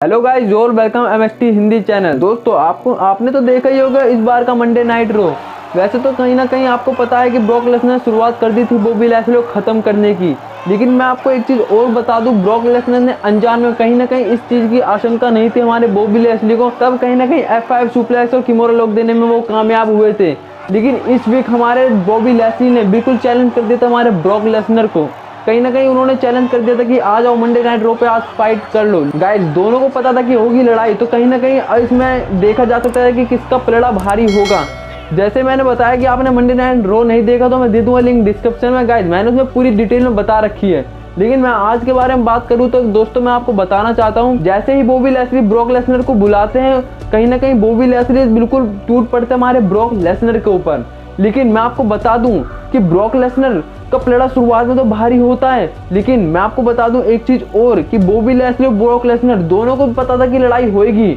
Hello guys और welcome MST Hindi channel. दोस्तों आपने तो देखा ही होगा इस बार का मंडे नाइट रो। वैसे तो कहीं ना कहीं आपको पता है कि ब्रॉक लेसनर ने शुरुआत कर दी थी बॉबी लैस्ली को ख़त्म करने की, लेकिन मैं आपको एक चीज़ और बता दूं, ब्रॉक लेसनर ने अनजान में कहीं ना कहीं इस चीज़ की आशंका नहीं थी हमारे बॉबी लैस्ली को, तब कहीं ना कहीं F5 सुप्लेक्स और किमोरा लॉक देने में वो कामयाब हुए थे। लेकिन इस वीक हमारे बॉबी लैस्ली ने बिल्कुल चैलेंज कर दिया था हमारे ब्रॉक लेसनर को। कहीं ना कहीं उन्होंने चैलेंज कर दिया था कि आ जाओ मंडे नाइट रो पे आज फाइट कर लो। गाइस दोनों को पता था कि होगी लड़ाई, तो कहीं ना कहीं इसमें देखा जा सकता है कि किसका पलड़ा भारी होगा। जैसे मैंने बताया कि आपने मंडे नाइट रो नहीं देखा तो मैं दे दूंगा लिंक डिस्क्रिप्शन में। गाइस मैंने उसमें पूरी डिटेल में बता रखी है, लेकिन मैं आज के बारे में बात करूं तो दोस्तों मैं आपको बताना चाहता हूं, जैसे ही बॉबी लैस्ली ब्रॉक लेसनर को बुलाते हैं कहीं ना कहीं बॉबी लैस्ली बिल्कुल टूट पड़ते हैं हमारे ब्रॉक लेसनर के ऊपर। लेकिन मैं आपको बता दूं कि ब्रॉक लेसनर का पलड़ा शुरुआत में तो भारी होता है, लेकिन मैं आपको बता दूं एक चीज और कि बॉबी लैस्ली और ब्रॉक लेसनर दोनों को पता था कि लड़ाई होगी,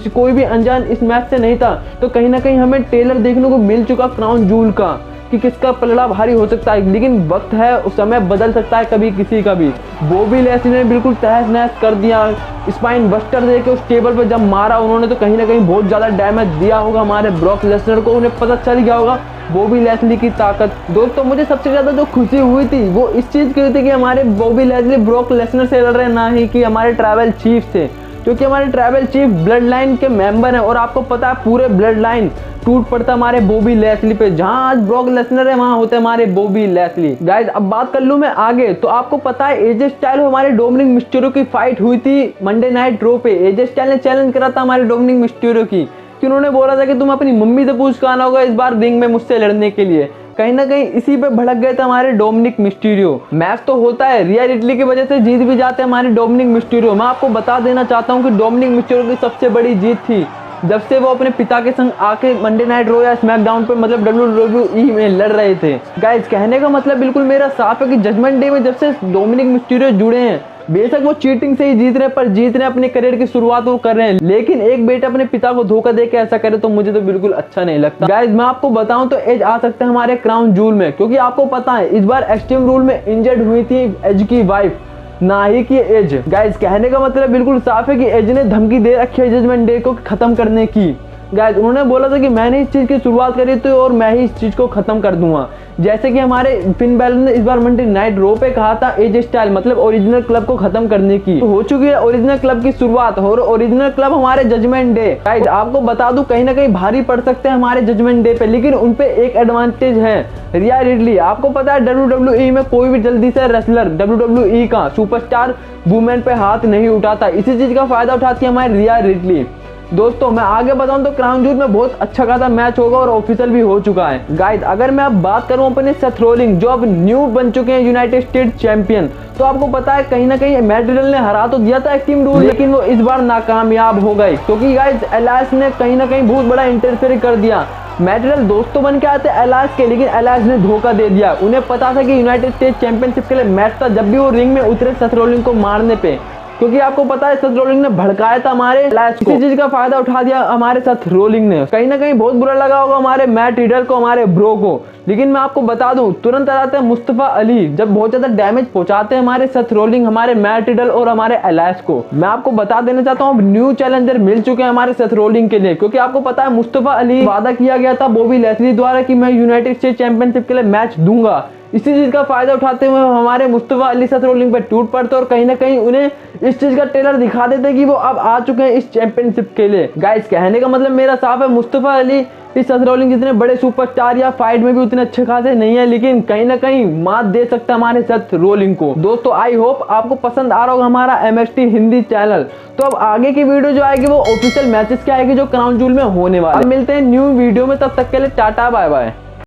कोई भी अनजान इस मैच से नहीं था। तो कहीं ना कहीं हमें टेलर देखने को मिल चुका क्राउन जूल का कि किसका पलड़ा भारी हो सकता है, लेकिन वक्त है उस समय बदल सकता है कभी किसी का भी। बॉबी लैस्ली ने बिल्कुल तहस नहस कर दिया, स्पाइन बस्टर देके उस टेबल पर जब मारा उन्होंने तो कहीं ना कहीं बहुत ज़्यादा डैमेज दिया होगा हमारे ब्रॉक लेसनर को। उन्हें पता चल गया होगा बॉबी लैस्ली की ताकत। दोस्तों मुझे सबसे ज़्यादा जो खुशी हुई थी वो इस चीज़ की हुई थी कि हमारे बॉबी लैस्ली ब्रॉक लेसनर से लड़ रहे, ना ही कि हमारे ट्राइबल चीफ से, क्योंकि हमारे ट्राइबल चीफ ब्लड लाइन के मेंबर हैं और आपको पता है पूरे ब्लड लाइन टूट पड़ता हमारे बॉबी लैस्ली पे। जहां आज ब्रॉक लेसनर है वहां होते हमारे बॉबी लैस्ली। गाइस अब बात कर लूं मैं आगे, तो आपको पता है एजे स्टाइल हमारे डोमिनिक मिस्टीरियो की फाइट हुई थी मंडे नाइट रो पे। एजे स्टाइल ने चैलेंज करा था हमारे डोमिनिक मिस्टीरियो की, कि उन्होंने बोला था कि तुम अपनी मम्मी से पूछ कर आना होगा इस बार रिंग में मुझसे लड़ने के लिए। कहीं ना कहीं इसी पे भड़क गए थे हमारे डोमिनिक मिस्टीरियो। मैच तो होता है, रिया रिडली की वजह से जीत भी जाते हैं हमारे डोमिनिक मिस्टीरियो। मैं आपको बता देना चाहता हूँ कि डोमिनिक मिस्टीरियो की सबसे बड़ी जीत थी जब से वो अपने पिता के संग आके मंडे नाइट रो या स्मैकडाउन पे मतलब WWE में लड़ रहे थे। गाइस कहने का मतलब बिल्कुल मेरा साफ है कि जजमेंट डे में जब से डोमिनिक मिस्टीरियो जुड़े हैं, बेशक वो चीटिंग से ही जीत रहे हैं पर जीत रहे हैं, अपने करियर की शुरुआत वो कर रहे हैं, लेकिन एक बेटा अपने पिता को धोखा दे के ऐसा करे तो मुझे तो बिल्कुल अच्छा नहीं लगता। गाइस मैं आपको बताऊं तो एज आ सकते हैं हमारे क्राउन जूल में, क्योंकि आपको पता है इस बार एक्सट्रीम रूल में इंजर्ड हुई थी एज की वाइफ, ना ही कि एज। गाइस कहने का मतलब बिल्कुल साफ है कि एज ने धमकी दे रखी है जजमेंट डे को खत्म करने की। गाइस उन्होंने बोला था कि मैंने इस चीज़ की शुरुआत करी तो और मैं ही इस चीज़ को ख़त्म कर दूंगा। जैसे कि हमारे फिन बैलर ने इस बार मंडे नाइट रो पे कहा था एजे स्टाइल मतलब ओरिजिनल क्लब को खत्म करने की, तो हो चुकी है ओरिजिनल क्लब की शुरुआत और ओरिजिनल क्लब हमारे जजमेंट डे। गाइस आपको बता दूं कहीं ना कहीं भारी पड़ सकते हैं हमारे जजमेंट डे पे, लेकिन उनपे एक एडवांटेज है, रिया रिडली। आपको पता है WWE में कोई भी जल्दी से रेसलर WWE का सुपरस्टार वुमेन पे हाथ नहीं उठाता, इसी चीज़ का फायदा उठाती है हमारी रिया रिडली। दोस्तों मैं आगे बताऊं तो क्राउन जूल में बहुत अच्छा खासा मैच होगा और ऑफिशियल भी हो चुका है। गाइस अगर मैं अब बात करूं अपने सेथ रोलिंस जो अब न्यू बन चुके हैं यूनाइटेड स्टेट्स चैंपियन, तो आपको पता है कहीं ना कहीं मैट रिडल ने हरा तो दिया था एक्सट्रीम रूल, लेकिन वो इस बार नाकामयाब हो गए क्योंकि गाइस एलायंस ने कहीं ना कहीं बहुत बड़ा इंटरफेयर कर दिया। मैट रिडल दोस्तों बन के आते एलायंस के, लेकिन एलायंस ने धोखा दे दिया। उन्हें पता था कि यूनाइटेड स्टेट्स चैंपियनशिप के लिए मैच था जब भी वो रिंग में उतरे सेथ रोलिंस को मारने पे, क्योंकि आपको पता है सेथ रोलिंस ने भड़काया था हमारे एलायंस को। इसी चीज का फायदा उठा दिया हमारे सेथ रोलिंस ने। कहीं ना कहीं बहुत बुरा लगा होगा हमारे मैट रिडल को, हमारे ब्रो को, लेकिन मैं आपको बता दूं तुरंत आ जाते हैं मुस्तफा अली जब बहुत ज्यादा डैमेज पहुंचाते हैं हमारे सेथ रोलिंस, हमारे मैट रिडल और हमारे एलायंस को। मैं आपको बता देना चाहता हूँ न्यू चैलेंजर मिल चुके हैं हमारे सेथ रोलिंस के लिए, क्योंकि आपको पता है मुस्तफा अली वादा किया गया था बॉबी लैस्ली द्वारा कि मैं यूनाइटेड स्टेट्स चैंपियनशिप के लिए मैच दूंगा। इसी चीज का फायदा उठाते हुए हमारे मुस्तफा अली सेथ रोलिंस पे टूट पड़ते और कहीं ना कहीं उन्हें इस चीज का ट्रेलर दिखा देते कि वो अब आ चुके हैं इस चैंपियनशिप के लिए। गाइस कहने का मतलब मेरा साफ है, मुस्तफा अली इस सेथ रोलिंस जितने बड़े सुपरस्टार या फाइट में भी उतने अच्छे खासे नहीं है, लेकिन कहीं ना कहीं मात दे सकता है हमारे सेथ रोलिंस को। दोस्तों आई होप आपको पसंद आ रहा होगा हमारा एमएसटी हिंदी चैनल। तो अब आगे की वीडियो जो आएगी वो ऑफिशियल मैचेस की आएगी जो क्राउन जूल में होने वाले। अब मिलते हैं न्यू वीडियो में, तब तक के लिए टाटा बाय बाय।